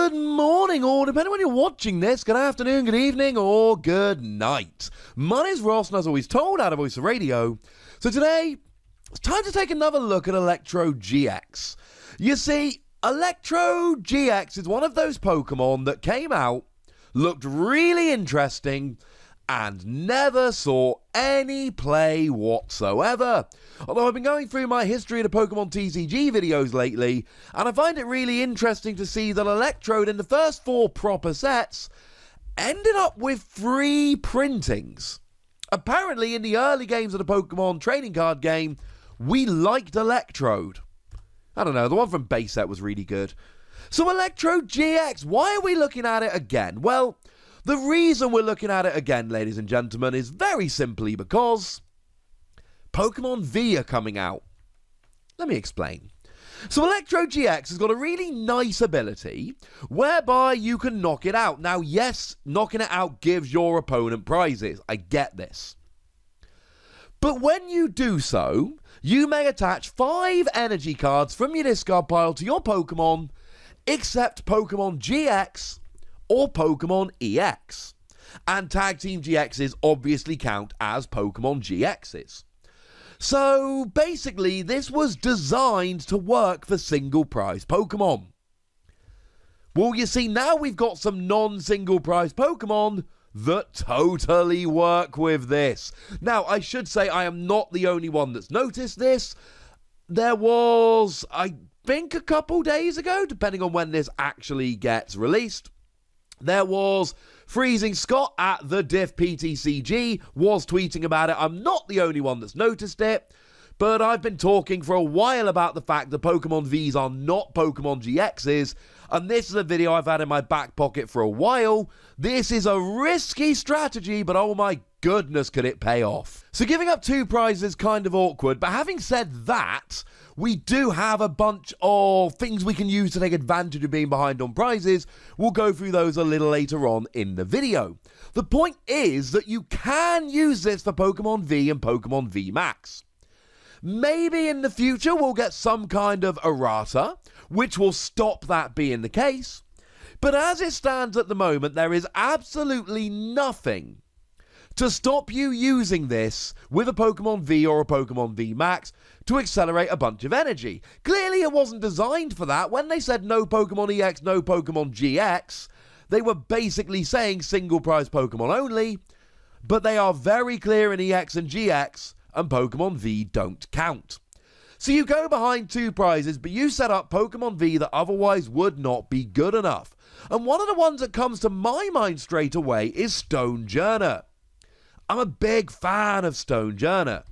Good morning, or depending on when you're watching this, good afternoon, good evening, or good night. My name's Ross, and as always told, out of Voice of Radio. So today, it's time to take another look at Electrode-GX. You see, Electrode-GX is one of those Pokemon that came out, looked really interesting, and never saw any play whatsoever. Although I've been going through my history of the Pokemon TCG videos lately, and I find it really interesting to see that Electrode in the first 4 proper sets ended up with 3 printings. Apparently in the early games of the Pokemon trading card game, we liked Electrode. I don't know, the one from base set was really good. So Electrode-GX, why are we looking at it again? Well, the reason we're looking at it again, ladies and gentlemen, is very simply because Pokemon V are coming out. Let me explain. So Electrode-GX has got a really nice ability whereby you can knock it out. Now, yes, knocking it out gives your opponent prizes. I get this. But when you do so, you may attach 5 energy cards from your discard pile to your Pokemon, except Pokemon GX or Pokemon EX. And Tag Team GXs obviously count as Pokemon GXs. So basically, this was designed to work for single prize Pokemon. Well, you see, now we've got some non-single prize Pokemon that totally work with this. Now, I should say I am not the only one that's noticed this. There was, I think, a couple days ago, depending on when this actually gets released, there was Freezing Scott at the Diff PTCG was tweeting about it. I'm not the only one that's noticed it, but I've been talking for a while about the fact that Pokemon Vs are not Pokemon GXs, and this is a video I've had in my back pocket for a while. This is a risky strategy, but oh my goodness, could it pay off. So giving up 2 prizes is kind of awkward, but having said that, we do have a bunch of things we can use to take advantage of being behind on prizes. We'll go through those a little later on in the video. The point is that you can use this for Pokemon V and Pokemon VMAX. Maybe in the future we'll get some kind of errata, which will stop that being the case. But as it stands at the moment, there is absolutely nothing to stop you using this with a Pokemon V or a Pokemon VMAX to accelerate a bunch of energy. Clearly it wasn't designed for that. When they said no Pokemon EX, no Pokemon GX, they were basically saying single prize Pokemon only, but they are very clear in EX and GX, and Pokemon V don't count. So you go behind 2 prizes, but you set up Pokemon V that otherwise would not be good enough. And one of the ones that comes to my mind straight away is Stonejourner. I'm a big fan of Stonejourner.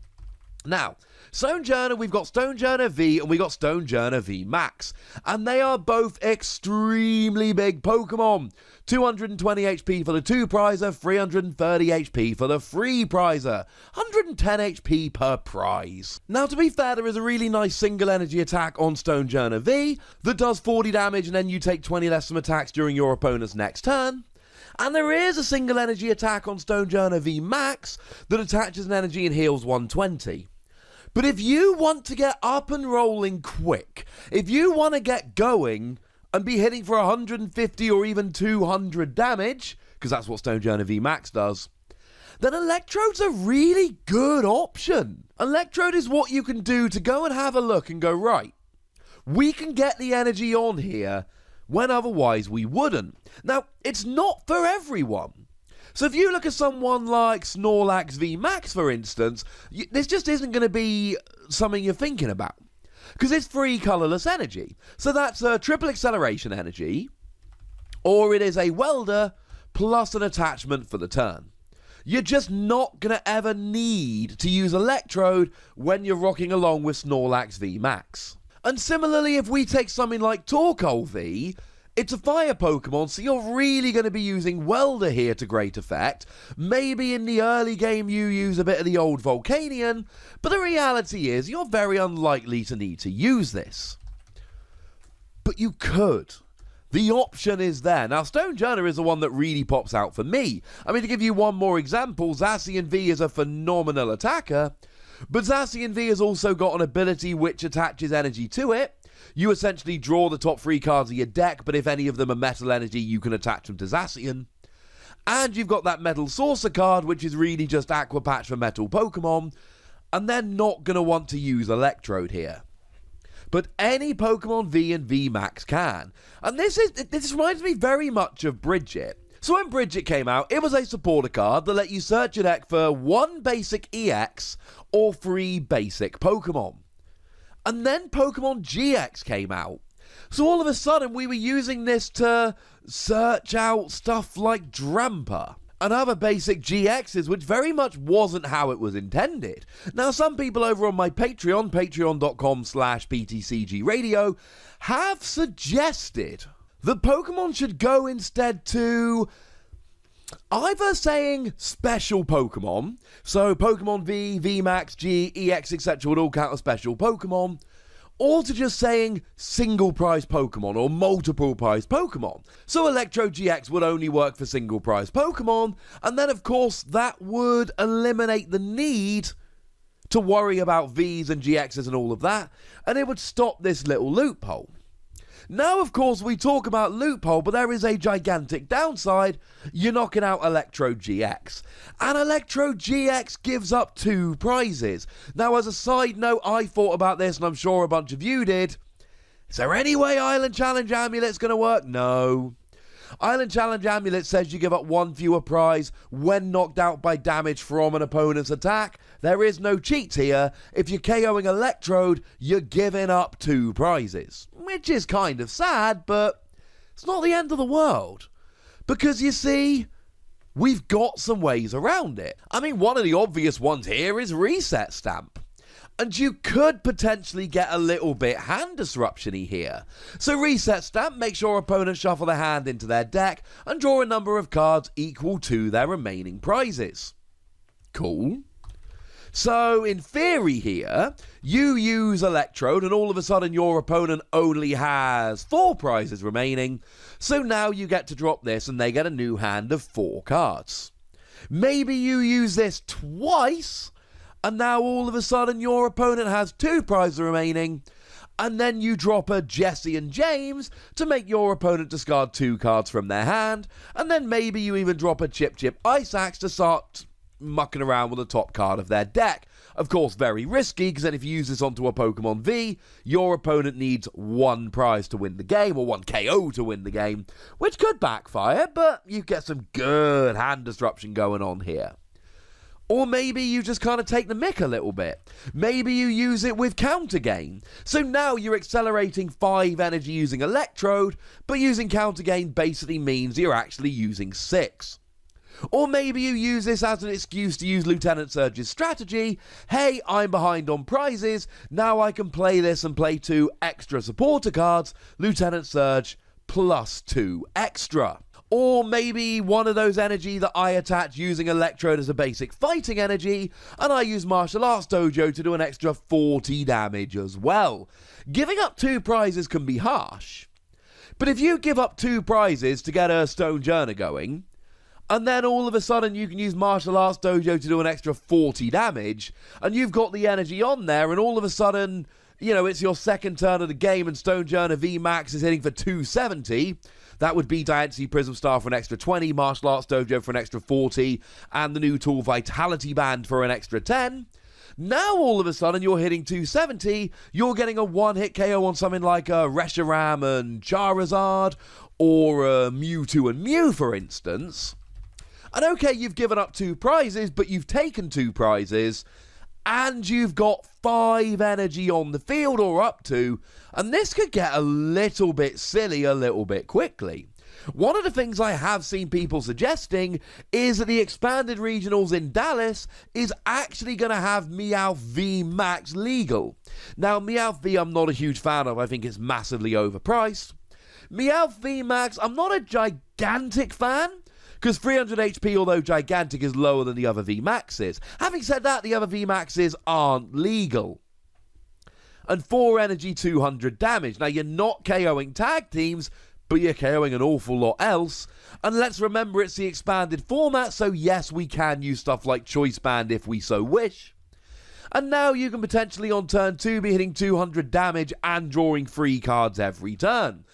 Now, Stonejourner, we've got Stonejourner V and we got Stonejourner VMAX, and they are both extremely big Pokemon. 220 HP for the 2 prizer, 330 HP for the 3 prizer, 110 HP per prize. Now, to be fair, there is a really nice single energy attack on Stonejourner V that does 40 damage and then you take 20 less from attacks during your opponent's next turn. And there is a single energy attack on Stonejourner VMAX that attaches an energy and heals 120. But if you want to get up and rolling quick, if you want to get going and be hitting for 150 or even 200 damage, because that's what Stonejourner VMAX does, then Electrode's a really good option. Electrode is what you can do to go and have a look and go, right, we can get the energy on here when otherwise we wouldn't. Now, it's not for everyone. So if you look at someone like Snorlax VMAX, for instance, this just isn't going to be something you're thinking about, because it's free colourless energy. So that's a triple acceleration energy, or it is a welder plus an attachment for the turn. You're just not going to ever need to use Electrode when you're rocking along with Snorlax VMAX. And similarly, if we take something like Torkoal V, it's a fire Pokemon, so you're really going to be using Welder here to great effect. Maybe in the early game you use a bit of the old Volcanion, but the reality is you're very unlikely to need to use this. But you could. The option is there. Now, Stonejourner is the one that really pops out for me. I mean, to give you one more example, Zacian V is a phenomenal attacker, but Zacian V has also got an ability which attaches energy to it. You essentially draw the top 3 cards of your deck, but if any of them are Metal Energy, you can attach them to Zacian. And you've got that Metal Saucer card, which is really just Aqua Patch for Metal Pokemon, and they're not going to want to use Electrode here. But any Pokemon V and VMAX can. And this reminds me very much of Bridget. So when Bridget came out, it was a supporter card that let you search your deck for 1 basic EX or 3 basic Pokemon. And then Pokemon GX came out. So all of a sudden we were using this to search out stuff like Drampa and other basic GXs, which very much wasn't how it was intended. Now, some people over on my Patreon, patreon.com/PTCGRadio, have suggested that Pokemon should go instead to either saying special Pokemon, so Pokemon V, VMAX, G, EX, etc. would all count as special Pokemon, or to just saying single prize Pokemon or multiple prize Pokemon. So ElectrodeGX would only work for single prize Pokemon, and then of course that would eliminate the need to worry about Vs and GXs and all of that, and it would stop this little loophole. Now, of course, we talk about loophole, but there is a gigantic downside. You're knocking out ElectrodeGX. And ElectrodeGX gives up 2 prizes. Now, as a side note, I thought about this, and I'm sure a bunch of you did. Is there any way Island Challenge Amulet's going to work? No. Island Challenge Amulet says you give up 1 fewer prize when knocked out by damage from an opponent's attack. There is no cheats here. If you're KOing Electrode, you're giving up 2 prizes. Which is kind of sad, but it's not the end of the world. Because you see, we've got some ways around it. I mean, one of the obvious ones here is Reset Stamp. And you could potentially get a little bit hand disruption-y here. So Reset Stamp makes your opponent shuffle their hand into their deck and draw a number of cards equal to their remaining prizes. Cool. So in theory here, you use Electrode and all of a sudden your opponent only has 4 prizes remaining. So now you get to drop this and they get a new hand of 4 cards. Maybe you use this twice, and now all of a sudden your opponent has 2 prizes remaining, and then you drop a Jesse and James to make your opponent discard 2 cards from their hand, and then maybe you even drop a Chip Chip Ice Axe to start mucking around with the top card of their deck. Of course, very risky, because then if you use this onto a Pokemon V, your opponent needs 1 prize to win the game, or 1 KO to win the game, which could backfire, but you get some good hand disruption going on here. Or maybe you just kind of take the mick a little bit. Maybe you use it with Counter Gain. So now you're accelerating 5 energy using Electrode, but using Counter Gain basically means you're actually using 6. Or maybe you use this as an excuse to use Lieutenant Surge's strategy. Hey, I'm behind on prizes. Now I can play this and play 2 extra supporter cards. Lieutenant Surge plus 2 extra. Or maybe one of those energy that I attach using Electrode as a basic fighting energy, and I use Martial Arts Dojo to do an extra 40 damage as well. Giving up 2 prizes can be harsh. But if you give up 2 prizes to get a Stone Journer going, and then all of a sudden you can use Martial Arts Dojo to do an extra 40 damage, and you've got the energy on there, and all of a sudden, you know, it's your second turn of the game and Stone Journer VMAX is hitting for 270, that would be Diancie Prism Star for an extra 20, Martial Arts Dojo for an extra 40, and the new tool Vitality Band for an extra 10. Now all of a sudden you're hitting 270, you're getting a 1-hit KO on something like a Reshiram and Charizard, or a Mewtwo and Mew, for instance. And okay, you've given up 2 prizes, but you've taken 2 prizes, and you've got 5 energy on the field, or up to, and this could get a little bit silly a little bit quickly. One of the things I have seen people suggesting is that the expanded regionals in Dallas is actually going to have Meowth V Max legal. Now, Meowth V I'm not a huge fan of, I think it's massively overpriced. Meowth V Max, I'm not a gigantic fan, because 300 HP, although gigantic, is lower than the other VMAXs. Having said that, the other VMAXs aren't legal. And 4 energy, 200 damage. Now, you're not KOing tag teams, but you're KOing an awful lot else. And let's remember it's the expanded format, so yes, we can use stuff like Choice Band if we so wish. And now you can potentially on turn 2 be hitting 200 damage and drawing 3 cards every turn.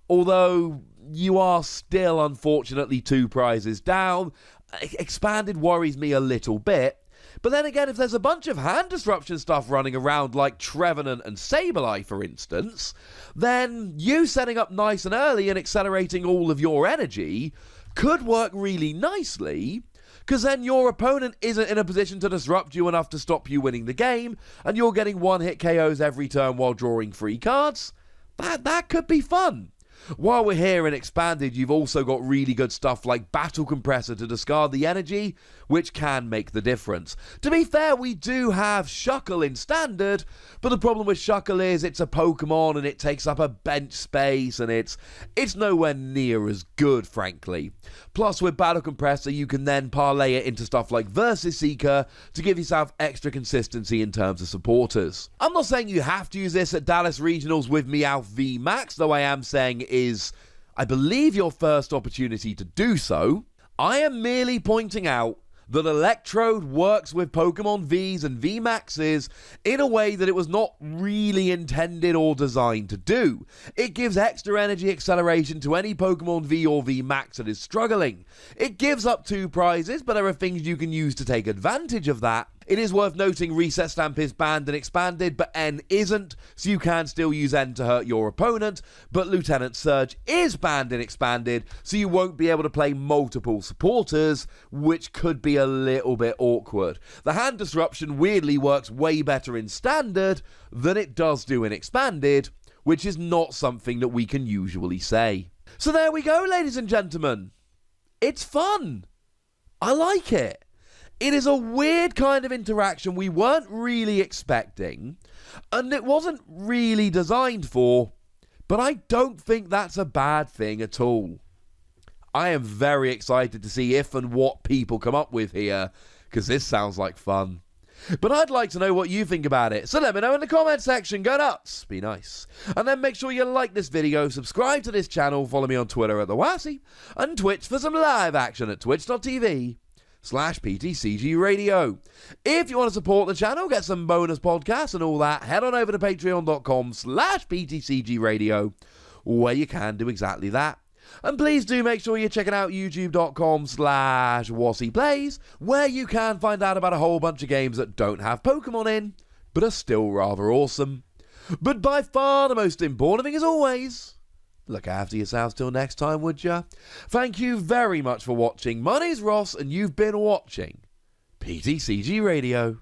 Although you are still unfortunately 2 prizes down. Expanded worries me a little bit. But then again, if there's a bunch of hand disruption stuff running around like Trevenant and Sableye, for instance, then you setting up nice and early and accelerating all of your energy could work really nicely, because then your opponent isn't in a position to disrupt you enough to stop you winning the game, and you're getting one-hit KOs every turn while drawing 3 cards. That could be fun. While we're here in Expanded, you've also got really good stuff like Battle Compressor to discard the energy, which can make the difference. To be fair, we do have Shuckle in Standard, but the problem with Shuckle is it's a Pokemon and it takes up a bench space, and it's nowhere near as good, frankly. Plus, with Battle Compressor, you can then parlay it into stuff like Versus Seeker to give yourself extra consistency in terms of supporters. I'm not saying you have to use this at Dallas Regionals with Meowth VMAX, though I am saying is, I believe, your first opportunity to do so. I am merely pointing out that Electrode works with Pokemon Vs and VMAXs in a way that it was not really intended or designed to do. It gives extra energy acceleration to any Pokemon V or VMAX that is struggling. It gives up 2 prizes, but there are things you can use to take advantage of that. It is worth noting Reset Stamp is banned and Expanded, but N isn't, so you can still use N to hurt your opponent, but Lieutenant Surge is banned and Expanded, so you won't be able to play multiple supporters, which could be a little bit awkward. The hand disruption weirdly works way better in Standard than it does do in Expanded, which is not something that we can usually say. So there we go, ladies and gentlemen. It's fun. I like it. It is a weird kind of interaction we weren't really expecting, and it wasn't really designed for, but I don't think that's a bad thing at all. I am very excited to see if and what people come up with here, because this sounds like fun. But I'd like to know what you think about it, so let me know in the comment section. Go nuts, be nice. And then make sure you like this video, subscribe to this channel, follow me on Twitter at TheWassy, and Twitch for some live action at twitch.tv/PTCGRadio. If you want to support the channel, get some bonus podcasts and all that, head on over to patreon.com/PTCGRadio, where you can do exactly that. And please do make sure you're checking out youtube.com/WassyPlays, where you can find out about a whole bunch of games that don't have Pokemon in, but are still rather awesome. But by far the most important thing, as always, look after yourselves till next time, would ya? Thank you very much for watching. My name's Ross, and you've been watching PTCG Radio.